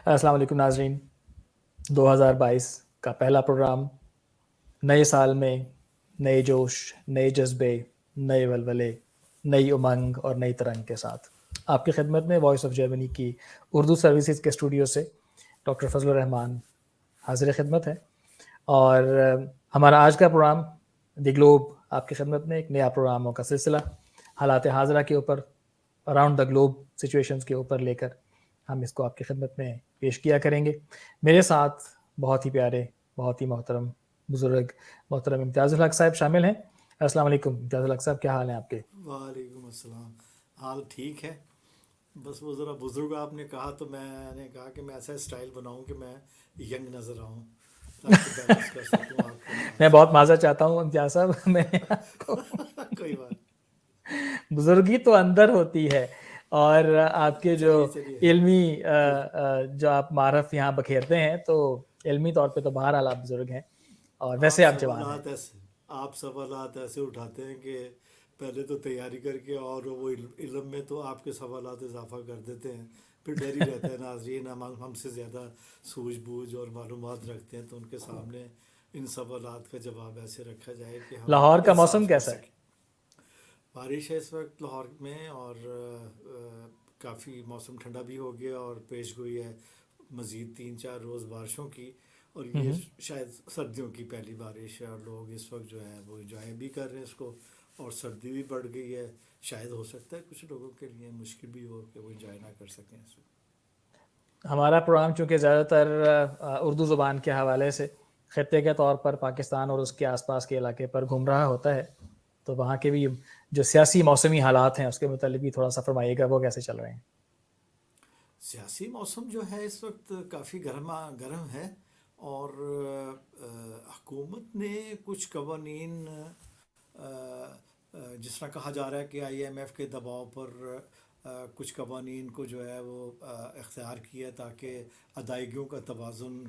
السلام علیکم ناظرین، 2022 کا پہلا پروگرام نئے سال میں نئے جوش، نئے جذبے، نئے ولولے، نئی امنگ اور نئی ترنگ کے ساتھ آپ کی خدمت میں وائس آف جرمنی کی اردو سروسز کے اسٹوڈیو سے ڈاکٹر فضل الرحمان حاضر خدمت ہے۔ اور ہمارا آج کا پروگرام دی گلوب آپ کی خدمت میں ایک نیا پروگراموں کا سلسلہ حالات حاضرہ کے اوپر، اراؤنڈ دا گلوب سچویشنز کے اوپر لے کر ہم اس کو آپ کی خدمت میں پیش کیا کریں گے۔ میرے ساتھ بہت ہی پیارے، بہت ہی محترم بزرگ محترم امتیاز الحق صاحب شامل ہیں۔ السلام علیکم امتیاز الحق صاحب، کیا حال ہیں آپ کے؟ وعلیکم السلام، حال ٹھیک ہے، بس وہ ذرا بزرگ آپ نے کہا تو میں نے کہا کہ میں ایسا اسٹائل بناؤں کہ میں ینگ نظر آؤں تاکہ بیلنس کر سکوں آپ کے میں ساتھ بہت معذرت چاہتا ہوں امتیاز صاحب، میں آپ کو کوئی بات بزرگی تو اندر ہوتی ہے، اور آپ کے جو چلیے علمی پھر جو آپ معرف یہاں بکھیرتے ہیں، تو علمی طور پہ تو بہرحال آپ بزرگ ہیں اور آپ ویسے آپ جوان ہیں۔ سوالات ایسے اٹھاتے ہیں کہ پہلے تو تیاری کر کے اور وہ علم میں تو آپ کے سوالات اضافہ کر دیتے ہیں، پھر ڈر ہی رہتا ہے ناظرین ہم سے زیادہ سوجھ بوجھ اور معلومات رکھتے ہیں تو ان کے سامنے ان سوالات کا جواب ایسے رکھا جائے کہ ہم لاہور کا موسم انصاف کر کیسا ہے؟ سکیں۔ بارش ہے اس وقت لاہور میں، اور کافی موسم ٹھنڈا بھی ہو گیا اور پیش گوئی ہے مزید 3-4 روز بارشوں کی، اور یہ شاید سردیوں کی پہلی بارش ہے اور لوگ اس وقت جو ہیں وہ انجوائے بھی کر رہے ہیں اس کو، اور سردی بھی بڑھ گئی ہے، شاید ہو سکتا ہے کچھ لوگوں کے لیے مشکل بھی ہو کہ وہ انجوائے نہ کر سکیں اس وقت۔ ہمارا پروگرام چونکہ زیادہ تر اردو زبان کے حوالے سے خطے کے طور پر پاکستان اور اس کے آس پاس کے علاقے پر گھوم رہا ہوتا ہے، تو وہاں کے بھی جو سیاسی موسمی حالات ہیں اس کے متعلق بھی تھوڑا سا فرمائیے گا، وہ کیسے چل رہے ہیں؟ سیاسی موسم جو ہے اس وقت کافی گرم ہے، اور حکومت نے کچھ قوانین، جس طرح کہا جا رہا ہے کہ آئی ایم ایف کے دباؤ پر کچھ قوانین کو جو ہے وہ اختیار کیا تاکہ ادائیگیوں کا توازن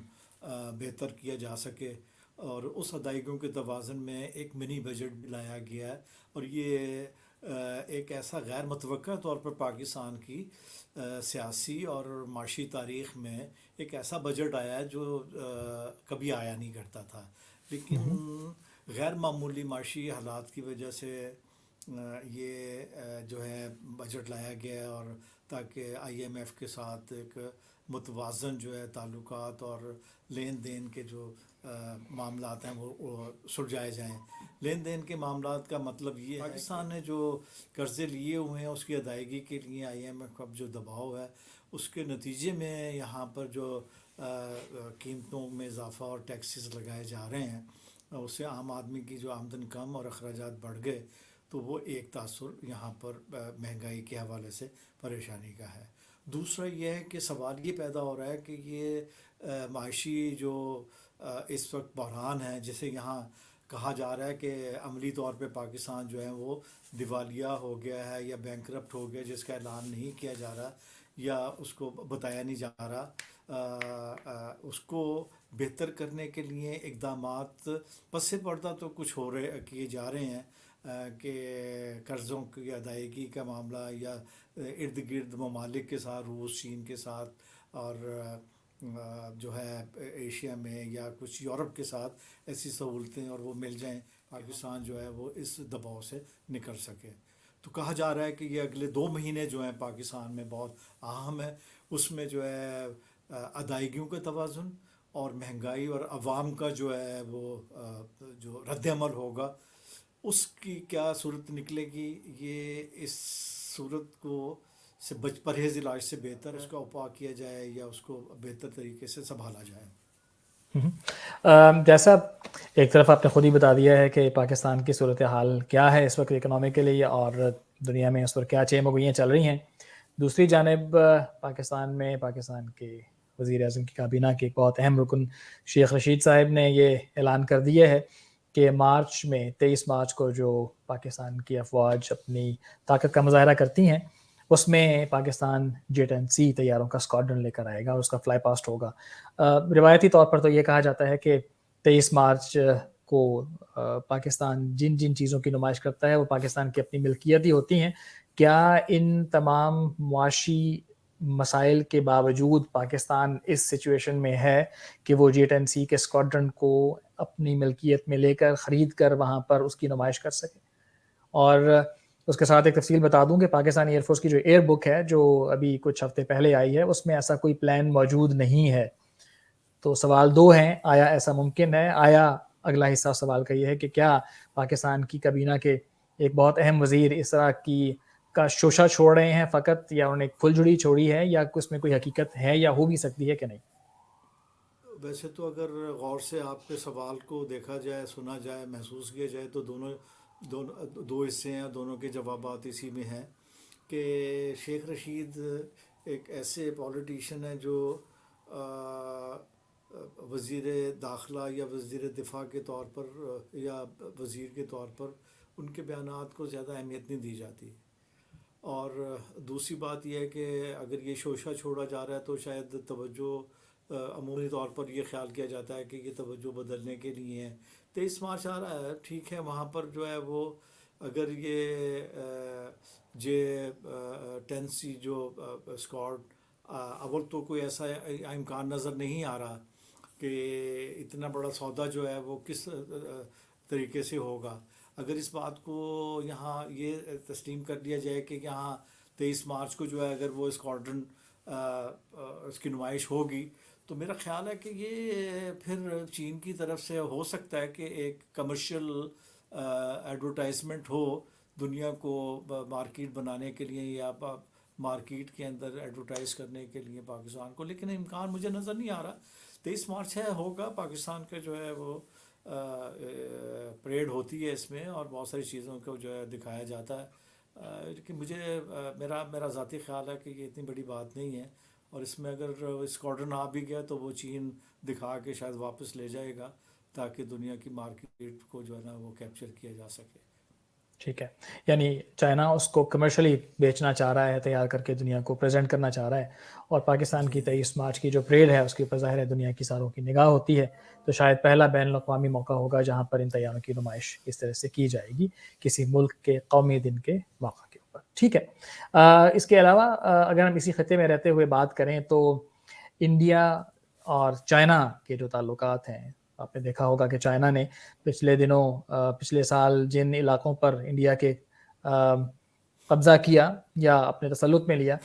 بہتر کیا جا سکے، اور اس ادائیگیوں کے توازن میں ایک منی بجٹ بھی لایا گیا ہے، اور یہ ایک ایسا غیر متوقع طور پر پاکستان کی سیاسی اور معاشی تاریخ میں ایک ایسا بجٹ آیا ہے جو کبھی آیا نہیں کرتا تھا، لیکن غیر معمولی معاشی حالات کی وجہ سے یہ جو ہے بجٹ لایا گیا ہے، اور تاکہ آئی ایم ایف کے ساتھ ایک متوازن جو ہے تعلقات اور لین دین کے جو معاملات ہیں وہ سلجھائے جائیں۔ لین دین کے معاملات کا مطلب یہ ہے پاکستان نے جو قرضے لیے ہوئے ہیں اس کی ادائیگی کے لیے آئی ایم ایف کا جو دباؤ ہے، اس کے نتیجے میں یہاں پر جو قیمتوں میں اضافہ اور ٹیکسز لگائے جا رہے ہیں، اس سے عام آدمی کی جو آمدن کم اور اخراجات بڑھ گئے، تو وہ ایک تاثر یہاں پر مہنگائی کے حوالے سے پریشانی کا ہے۔ دوسرا یہ ہے کہ سوال یہ پیدا ہو رہا ہے کہ یہ معاشی جو اس وقت بحران ہے، جسے یہاں کہا جا رہا ہے کہ عملی طور پہ پاکستان جو ہے وہ دیوالیہ ہو گیا ہے یا بینکرپٹ ہو گیا، جس کا اعلان نہیں کیا جا رہا یا اس کو بتایا نہیں جا رہا، اس کو بہتر کرنے کے لیے اقدامات پس پردہ تو کچھ کیے جا رہے ہیں، کہ قرضوں کی ادائیگی کا معاملہ یا ارد گرد ممالک کے ساتھ، روس، چین کے ساتھ، اور جو ہے ایشیا میں یا کچھ یورپ کے ساتھ ایسی سہولتیں اور وہ مل جائیں، پاکستان جو ہے وہ اس دباؤ سے نکل سکے۔ تو کہا جا رہا ہے کہ یہ اگلے 2 مہینے جو ہیں پاکستان میں بہت اہم ہے، اس میں جو ہے ادائیگیوں کا توازن اور مہنگائی اور عوام کا جو ہے وہ جو رد عمل ہوگا اس کی کیا صورت نکلے گی، یہ اس صورت کو سے پرہیز علاج سے بہتر اس کا اپاء کیا جائے یا اس کو بہتر طریقے سے سنبھالا جائے۔ جیسا ایک طرف آپ نے خود ہی بتا دیا ہے کہ پاکستان کی صورتحال کیا ہے اس وقت اکنامیکلی، اور دنیا میں اس پر کیا چیم و گوئیاں چل رہی ہیں، دوسری جانب پاکستان میں پاکستان کے وزیر اعظم کی کابینہ کے ایک بہت اہم رکن شیخ رشید صاحب نے یہ اعلان کر دیا ہے کہ مارچ میں 23 مارچ کو جو پاکستان کی افواج اپنی طاقت کا مظاہرہ کرتی ہیں، اس میں پاکستان JET&C طیاروں کا اسکواڈرن لے کر آئے گا اور اس کا فلائی پاسٹ ہوگا۔ روایتی طور پر تو یہ کہا جاتا ہے کہ 23 مارچ کو پاکستان جن جن چیزوں کی نمائش کرتا ہے وہ پاکستان کی اپنی ملکیت ہی ہوتی ہیں۔ کیا ان تمام معاشی مسائل کے باوجود پاکستان اس سچویشن میں ہے کہ وہ J-10C کے اسکواڈرن کو اپنی ملکیت میں لے کر خرید کر وہاں پر اس کی نمائش کر سکے. اور اس کے ساتھ ایک تفصیل بتا دوں کہ پاکستانی ایئر فورس کی جو ایئر بک ہے جو ابھی کچھ ہفتے پہلے آئی ہے اس میں ایسا کوئی پلان موجود نہیں ہے. تو سوال دو ہیں, آیا ایسا ممکن ہے؟ آیا اگلا حصہ سوال کا یہ ہے کہ کیا پاکستان کی کابینہ کے ایک بہت اہم وزیر اس طرح کا شوشہ چھوڑ رہے ہیں فقط, یا انہیں ایک پھل جڑی چھوڑی ہے, یا اس میں کوئی حقیقت ہے یا ہو بھی سکتی ہے کہ نہیں؟ ویسے تو اگر غور سے آپ کے سوال کو دیکھا جائے, سنا جائے, محسوس کیا جائے تو دو حصے ہیں, دونوں کے جوابات اسی میں ہیں کہ شیخ رشید ایک ایسے پولیٹیشین ہیں جو وزیر داخلہ یا وزیر دفاع کے طور پر یا وزیر کے طور پر ان کے بیانات کو زیادہ اہمیت نہیں دی جاتی. اور دوسری بات یہ ہے کہ اگر یہ شوشہ چھوڑا جا رہا ہے تو شاید توجہ عمومی طور پر یہ خیال کیا جاتا ہے کہ یہ توجہ بدلنے کے لیے ہے. 23 مارچ آ رہا ہے, ٹھیک ہے, وہاں پر جو ہے وہ اگر یہ J-10C جو اسکواڈ, اول تو کوئی ایسا امکان نظر نہیں آ رہا کہ اتنا بڑا سودا جو ہے وہ کس طریقے سے ہوگا. اگر اس بات کو یہاں یہ تسلیم کر لیا جائے کہ یہاں 23 مارچ کو جو ہے اگر وہ اسکواڈرن اس کی نمائش ہوگی تو میرا خیال ہے کہ یہ پھر چین کی طرف سے ہو سکتا ہے کہ ایک کمرشل ایڈورٹائزمنٹ ہو دنیا کو مارکیٹ بنانے کے لیے یا مارکیٹ کے اندر ایڈورٹائز کرنے کے لیے پاکستان کو, لیکن امکان مجھے نظر نہیں آ رہا. 23 مارچ ہے, ہوگا پاکستان کا جو ہے وہ پریڈ ہوتی ہے اس میں اور بہت ساری چیزوں کو جو ہے دکھایا جاتا ہے, لیکن مجھے میرا ذاتی خیال ہے کہ یہ اتنی بڑی بات نہیں ہے, اور اس میں اگر اسکواڈرن آ بھی گیا تو وہ چین دکھا کے شاید واپس لے جائے گا تاکہ دنیا کی مارکیٹ کو جو ہے نا وہ کیپچر کیا جا سکے. ٹھیک ہے, یعنی چائنا اس کو کمرشلی بیچنا چاہ رہا ہے, تیار کر کے دنیا کو پریزنٹ کرنا چاہ رہا ہے, اور پاکستان کی جی 23 مارچ کی جو پریڈ ہے اس کے اوپر ظاہر ہے دنیا کی ساروں کی نگاہ ہوتی ہے, تو شاید پہلا بین الاقوامی موقع ہوگا جہاں پر ان تیاروں کی نمائش اس طرح سے کی جائے گی کسی ملک کے قومی دن کے موقع کے اوپر. ٹھیک ہے, اس کے علاوہ اگر ہم اسی خطے میں رہتے ہوئے بات کریں تو انڈیا اور چائنا کے جو تعلقات ہیں, آپ نے دیکھا ہوگا کہ چائنا نے پچھلے سال جن علاقوں پر انڈیا کے قبضہ کیا یا اپنے تسلط میں لیا,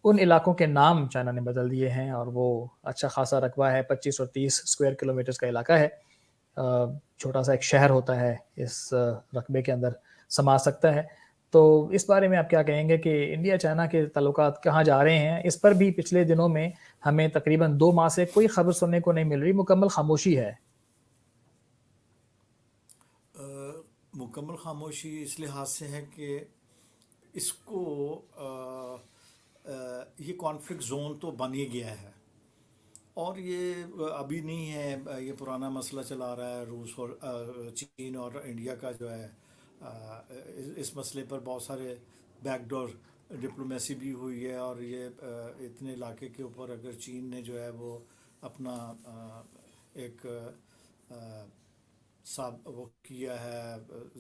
ان علاقوں کے نام چائنا نے بدل دیے ہیں, اور وہ اچھا خاصا رقبہ ہے, 25 اور 30 اسکوائر کلومیٹرز کا علاقہ ہے, چھوٹا سا ایک شہر ہوتا ہے اس رقبے کے اندر سما سکتا ہے. تو اس بارے میں آپ کیا کہیں گے کہ انڈیا چائنا کے تعلقات کہاں جا رہے ہیں؟ اس پر بھی پچھلے دنوں میں ہمیں تقریباً 2 ماہ سے کوئی خبر سننے کو نہیں مل رہی, مکمل خاموشی ہے. مکمل خاموشی اس لحاظ سے ہے کہ اس کو یہ کانفلکٹ زون تو بن ہی گیا ہے, اور یہ ابھی نہیں ہے, یہ پرانا مسئلہ چلا رہا ہے روس اور چین اور انڈیا کا جو ہے. اس مسئلے پر بہت سارے بیک ڈور ڈپلومیسی بھی ہوئی ہے, اور یہ اتنے علاقے کے اوپر اگر چین نے جو ہے وہ اپنا ایک وہ کیا ہے,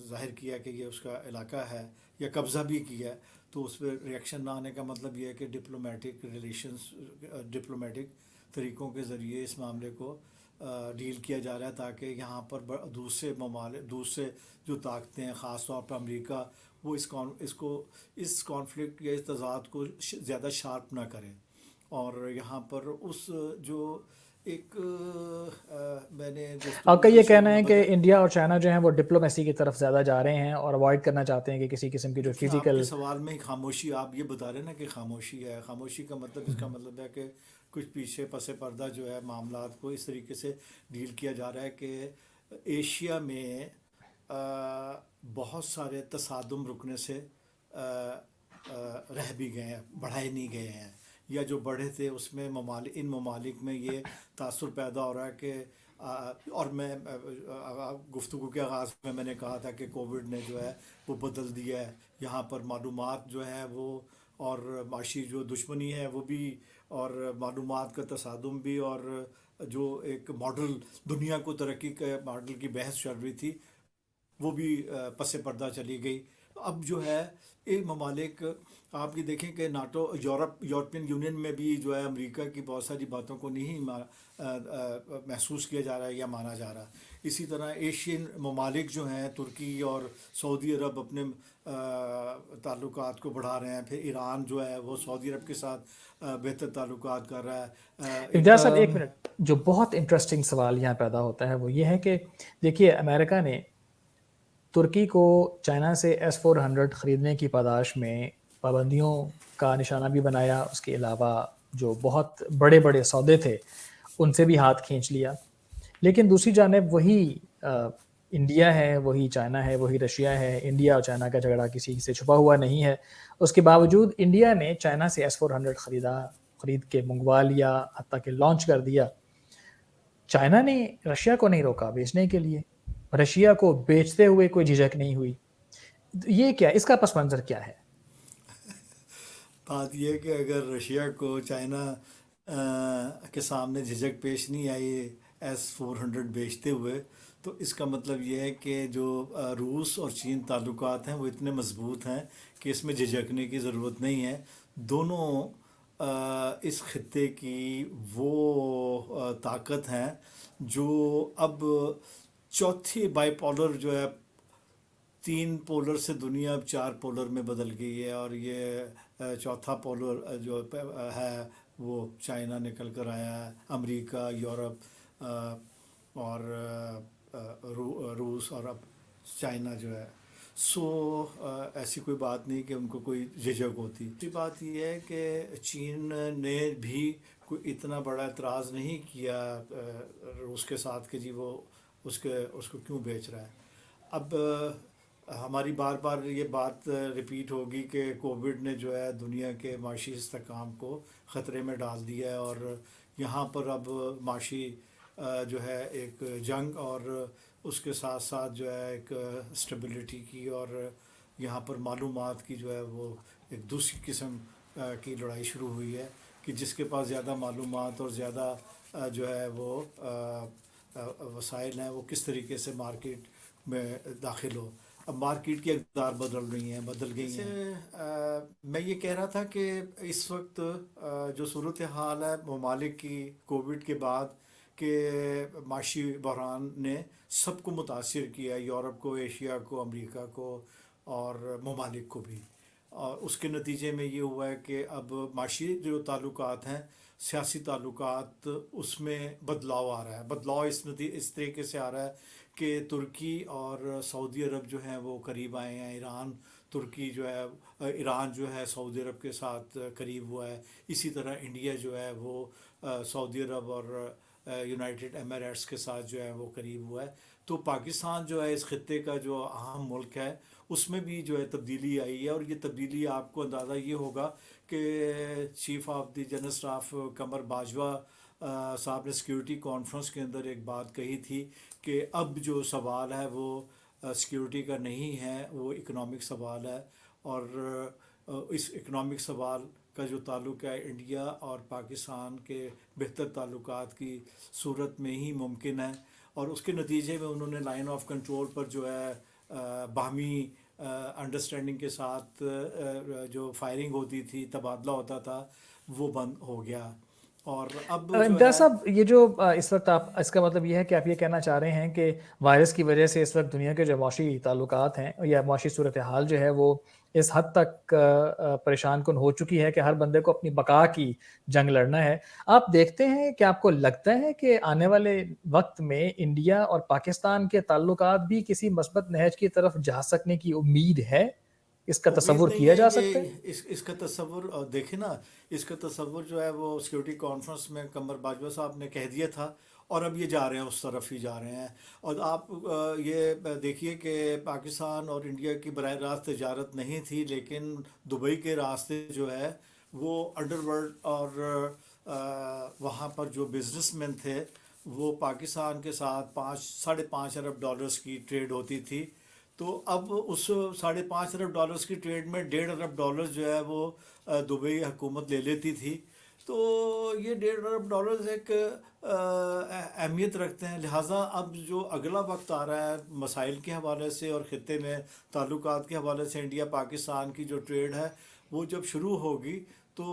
ظاہر کیا کہ یہ اس کا علاقہ ہے یا قبضہ بھی کیا ہے, تو اس پہ ریئیکشن نہ آنے کا مطلب یہ ہے کہ ڈپلومیٹک طریقوں کے ذریعے اس معاملے کو ڈیل کیا جا رہا ہے تاکہ یہاں پر دوسرے جو طاقتیں ہیں, خاص طور پر امریکہ, وہ اس کانفلکٹ یا اس تضاد کو زیادہ شارپ نہ کریں. اور یہاں پر جو ایک میں نے آپ کا گفتگو یہ کے شروع کہنا میں ہے کہ انڈیا اور چائنا جو ہیں وہ ڈپلومیسی کی طرف زیادہ جا رہے ہیں اور اوائڈ کرنا چاہتے ہیں کہ کسی قسم کی جو دیکھیں, آپ کے فزیکل. سوال میں خاموشی, آپ یہ بتا رہے ہیں نا کہ خاموشی ہے, خاموشی کا مطلب اس کا مطلب ہے کہ کچھ پیچھے پس پردہ جو ہے معاملات کو اس طریقے سے ڈیل کیا جا رہا ہے کہ ایشیا میں بہت سارے تصادم رکنے سے رہ بھی گئے ہیں, بڑھائے نہیں گئے ہیں, یا جو بڑھے تھے اس میں ان ممالک میں یہ تاثر پیدا ہو رہا ہے کہ اور میں گفتگو کے آغاز میں نے کہا تھا کہ کووڈ نے جو ہے وہ بدل دیا ہے, یہاں پر معلومات جو ہے وہ اور معاشی جو دشمنی ہے وہ بھی, اور معلومات کا تصادم بھی, اور جو ایک ماڈل دنیا کو ترقی کے ماڈل کی بحث چل رہی تھی وہ بھی پس پردہ چلی گئی. اب جو ہے یہ ممالک آپ یہ دیکھیں کہ ناٹو یورپین یونین میں بھی جو ہے امریکہ کی بہت ساری باتوں کو نہیں محسوس کیا جا رہا ہے یا مانا جا رہا. اسی طرح ایشین ممالک جو ہیں ترکی اور سعودی عرب اپنے تعلقات کو بڑھا رہے ہیں. پھر ایران جو ہے وہ سعودی عرب کے ساتھ بہتر تعلقات کر رہا ہے. ابتداء صاحب ایک منٹ، جو بہت انٹرسٹنگ سوال یہاں پیدا ہوتا ہے وہ یہ ہے کہ دیکھیے امریکہ نے ترکی کو چائنا سے S-400 خریدنے کی پاداش میں پابندیوں کا نشانہ بھی بنایا، اس کے علاوہ جو بہت بڑے بڑے سودے تھے ان سے بھی ہاتھ کھینچ لیا. لیکن دوسری جانب وہی انڈیا ہے، وہی چائنا ہے، وہی رشیا ہے. انڈیا اور چائنا کا جھگڑا کسی سے چھپا ہوا نہیں ہے. اس کے باوجود انڈیا نے چائنا سے S-400 خرید کے منگوا لیا، حتیٰ کہ لانچ کر دیا. چائنا نے رشیا کو نہیں روکا بیچنے کے لیے، رشیا کو بیچتے ہوئے کوئی جھجک نہیں ہوئی. یہ کیا، اس کا پس منظر کیا ہے؟ بات یہ کہ اگر رشیا کو چائنا کے سامنے جھجک پیش نہیں آئی S-400 بیچتے ہوئے، تو اس کا مطلب یہ ہے کہ جو روس اور چین تعلقات ہیں وہ اتنے مضبوط ہیں کہ اس میں جھجکنے کی ضرورت نہیں ہے. دونوں اس خطے کی وہ طاقت ہیں جو اب چوتھی بائی پولر جو ہے، 3 پولر سے دنیا اب 4 پولر میں بدل گئی ہے. اور یہ چوتھا پولر جو ہے وہ چائنا نکل کر آیا ہے، امریکہ، یورپ اور روس اور اب چائنا جو ہے. ایسی کوئی بات نہیں کہ ان کو کوئی جھجک ہوتی. دوسری بات یہ ہے کہ چین نے بھی کوئی اتنا بڑا اعتراض نہیں کیا روس کے ساتھ کہ جی وہ اس کو کیوں بیچ رہا ہے. اب ہماری بار بار یہ بات ریپیٹ ہوگی کہ کووڈ نے جو ہے دنیا کے معاشی استحکام کو خطرے میں ڈال دیا ہے، اور یہاں پر اب معاشی جو ہے ایک جنگ اور اس کے ساتھ ساتھ جو ہے ایک اسٹیبلٹی کی اور یہاں پر معلومات کی جو ہے وہ ایک دوسری قسم کی لڑائی شروع ہوئی ہے کہ جس کے پاس زیادہ معلومات اور زیادہ جو ہے وہ وسائل ہیں وہ کس طریقے سے مارکیٹ میں داخل ہو. اب مارکیٹ کی اقدار بدل گئی ہیں. میں یہ کہہ رہا تھا کہ اس وقت جو صورتحال ہے ممالک کی کووڈ کے بعد کہ معاشی بحران نے سب کو متاثر کیا ہے، یورپ کو، ایشیا کو، امریکہ کو اور ممالک کو بھی. اور اس کے نتیجے میں یہ ہوا ہے کہ اب معاشی جو تعلقات ہیں، سیاسی تعلقات، اس میں بدلاؤ آ رہا ہے. بدلاؤ اس طریقے سے آ رہا ہے کہ ترکی اور سعودی عرب جو ہیں وہ قریب آئے ہیں. ایران جو ہے سعودی عرب کے ساتھ قریب ہوا ہے. اسی طرح انڈیا جو ہے وہ سعودی عرب اور یونائٹڈ ایمریٹس کے ساتھ جو ہے وہ قریب ہوا ہے. تو پاکستان جو ہے اس خطے کا جو اہم ملک ہے اس میں بھی جو ہے تبدیلی آئی ہے. اور یہ تبدیلی آپ کو اندازہ یہ ہوگا کہ chief of the general staff Qamar Bajwa صاحب نے سیکیورٹی کانفرنس کے اندر ایک بات کہی تھی کہ اب جو سوال ہے وہ سیکیورٹی کا نہیں ہے، وہ اکنامک سوال ہے. اور اس اکنامک سوال کا جو تعلق ہے انڈیا اور پاکستان کے بہتر تعلقات کی صورت میں ہی ممکن ہے. اور اس کے نتیجے میں انہوں نے لائن آف کنٹرول پر جو ہے باہمی انڈرسٹینڈنگ کے ساتھ جو فائرنگ ہوتی تھی، تبادلہ ہوتا تھا، وہ بند ہو گیا. اور اب جو امتیاز ہے صاحب، یہ جو اس وقت آپ، اس کا مطلب یہ ہے کہ آپ یہ کہنا چاہ رہے ہیں کہ وائرس کی وجہ سے اس وقت دنیا کے جو معاشی تعلقات ہیں یا معاشی صورتحال جو ہے وہ اس حد تک پریشان کن ہو چکی ہے کہ ہر بندے کو اپنی بقا کی جنگ لڑنا ہے. آپ دیکھتے ہیں کہ آپ کو لگتا ہے کہ آنے والے وقت میں انڈیا اور پاکستان کے تعلقات بھی کسی مثبت نہج کی طرف جا سکنے کی امید ہے؟ اس کا امید تصور نہیں کیا ہے. جا سکتا ہے؟ یہ اس کا تصور دیکھیں نا، اس کا تصور جو ہے وہ سیکیورٹی کانفرنس میں قمر باجوہ صاحب نے کہہ دیا تھا، اور اب یہ جا رہے ہیں اس طرف ہی جا رہے ہیں. اور آپ یہ دیکھیے کہ پاکستان اور انڈیا کی براہ راست تجارت نہیں تھی، لیکن دبئی کے راستے جو ہے وہ انڈر ورلڈ اور وہاں پر جو بزنس مین تھے وہ پاکستان کے ساتھ 5.5 ارب ڈالرز کی ٹریڈ ہوتی تھی. تو اب اس 5.5 ارب ڈالرز کی ٹریڈ میں 1.5 ارب ڈالرز جو ہے وہ دبئی حکومت لے لیتی تھی. تو یہ $1.5 ایک اہمیت رکھتے ہیں. لہٰذا اب جو اگلا وقت آ رہا ہے مسائل کے حوالے سے اور خطے میں تعلقات کے حوالے سے انڈیا پاکستان کی جو ٹریڈ ہے وہ جب شروع ہوگی تو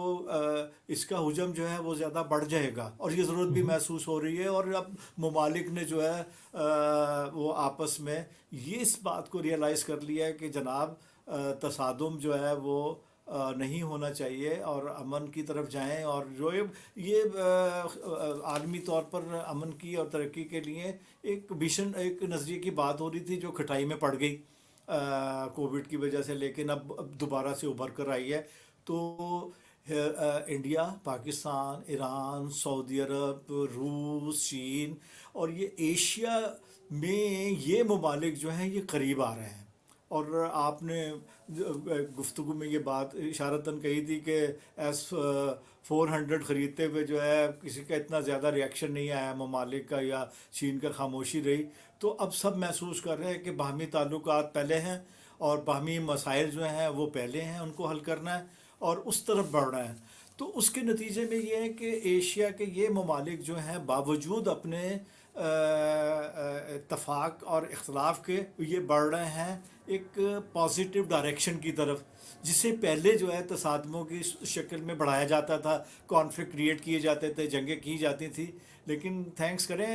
اس کا حجم جو ہے وہ زیادہ بڑھ جائے گا, اور یہ ضرورت بھی محسوس ہو رہی ہے. اور اب ممالک نے جو ہے وہ آپس میں یہ اس بات کو ریئلائز کر لیا ہے کہ جناب تصادم جو ہے وہ نہیں ہونا چاہیے, اور امن کی طرف جائیں. اور جو یہ عالمی طور پر امن کی اور ترقی کے لیے ایک ویژن, ایک نظریے کی بات ہو رہی تھی جو کھٹائی میں پڑ گئی کووڈ کی وجہ سے, لیکن اب دوبارہ سے ابھر کر آئی ہے. تو انڈیا, پاکستان, ایران, سعودی عرب, روس, چین اور یہ ایشیا میں یہ ممالک جو ہیں یہ قریب آ رہے ہیں. اور آپ نے گفتگو میں یہ بات اشارتاً کہی تھی کہ S-400 خریدتے ہوئے جو ہے کسی کا اتنا زیادہ ریئیکشن نہیں آیا ممالک کا, یا چین کا خاموشی رہی. تو اب سب محسوس کر رہے ہیں کہ باہمی تعلقات پہلے ہیں اور باہمی مسائل جو ہیں وہ پہلے ہیں, ان کو حل کرنا ہے اور اس طرف بڑھنا ہے. تو اس کے نتیجے میں یہ ہے کہ ایشیا کے یہ ممالک جو ہیں باوجود اپنے اتفاق اور اختلاف کے یہ بڑھ رہے ہیں ایک پازیٹیو ڈائریکشن کی طرف, جس سے پہلے جو ہے تصادموں کی شکل میں بڑھایا جاتا تھا, کانفلکٹ کریٹ کیے جاتے تھے, جنگیں کی جاتی تھیں. لیکن تھینکس کریں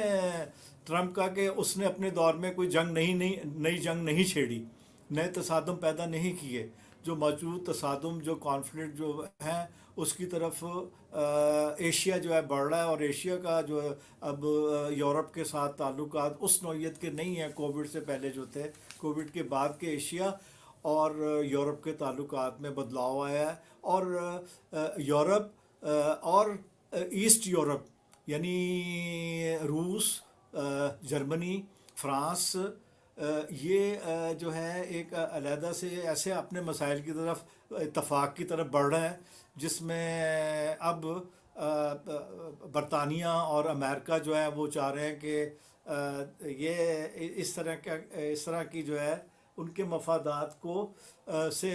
ٹرمپ کا کہ اس نے اپنے دور میں کوئی نئی جنگ نہیں چھیڑی, نئے تصادم پیدا نہیں کیے. جو موجود تصادم, جو کانفلکٹ جو ہیں اس کی طرف ایشیا جو ہے بڑھ رہا ہے. اور ایشیا کا جو اب یورپ کے ساتھ تعلقات اس نوعیت کے نہیں ہیں کووڈ سے پہلے جو تھے. کووڈ کے بعد کے ایشیا اور یورپ کے تعلقات میں بدلاؤ آیا ہے. اور یورپ اور ایسٹ یورپ یعنی روس, جرمنی, فرانس, یہ جو ہے ایک علیحدہ سے ایسے اپنے مسائل کی طرف, اتفاق کی طرف بڑھ رہے ہیں, جس میں اب برطانیہ اور امریکہ جو ہے وہ چاہ رہے ہیں کہ یہ اس طرح کی جو ہے ان کے مفادات کو سے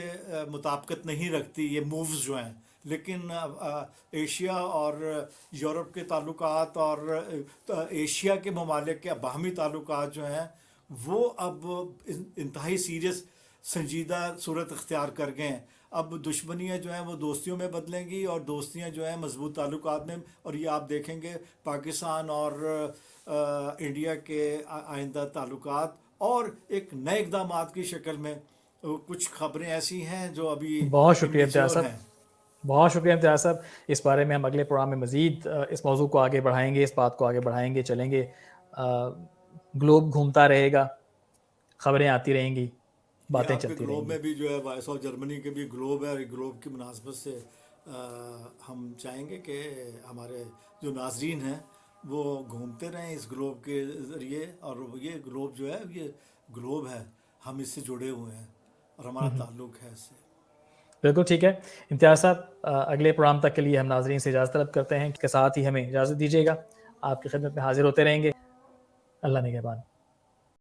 مطابقت نہیں رکھتی یہ مووز جو ہیں. لیکن ایشیا اور یورپ کے تعلقات اور ایشیا کے ممالک کے باہمی تعلقات جو ہیں وہ اب انتہائی سیریس سنجیدہ صورت اختیار کر گئے ہیں. اب دشمنیاں جو ہیں وہ دوستیوں میں بدلیں گی, اور دوستیاں جو ہیں مضبوط تعلقات میں. اور یہ آپ دیکھیں گے پاکستان اور انڈیا کے آئندہ تعلقات اور ایک نئے اقدامات کی شکل میں کچھ خبریں ایسی ہیں جو ابھی بہت شکریہ امتیاز immature صاحب, ہیں. بہت شکریہ امتیاز صاحب. اس بارے میں ہم اگلے پروگرام میں مزید اس موضوع کو آگے بڑھائیں گے, اس بات کو آگے بڑھائیں گے, چلیں گے. گلوب گھومتا رہے گا, خبریں آتی رہیں گی, یہ باتیں آپ کے چلتی گلوب رہیں میں گی. بھی جو ہے وائس آف جرمنی کے بھی گلوب ہے, اور گلوب کی مناسبت سے ہم چاہیں گے کہ ہمارے جو ناظرین ہیں وہ گھومتے رہیں اس گلوب کے ذریعے. اور یہ گلوب جو ہے یہ گلوب ہے, ہم اس سے جڑے ہوئے ہیں اور ہمارا تعلق ہے اس سے. بالکل ٹھیک ہے امتیاز صاحب, اگلے پروگرام تک کے لیے ہم ناظرین سے اجازت طلب کرتے ہیں, کے ساتھ ہی ہمیں اجازت دیجیے گا. آپ کی خدمت میں حاضر ہوتے رہیں گے. اللہ نگہبان.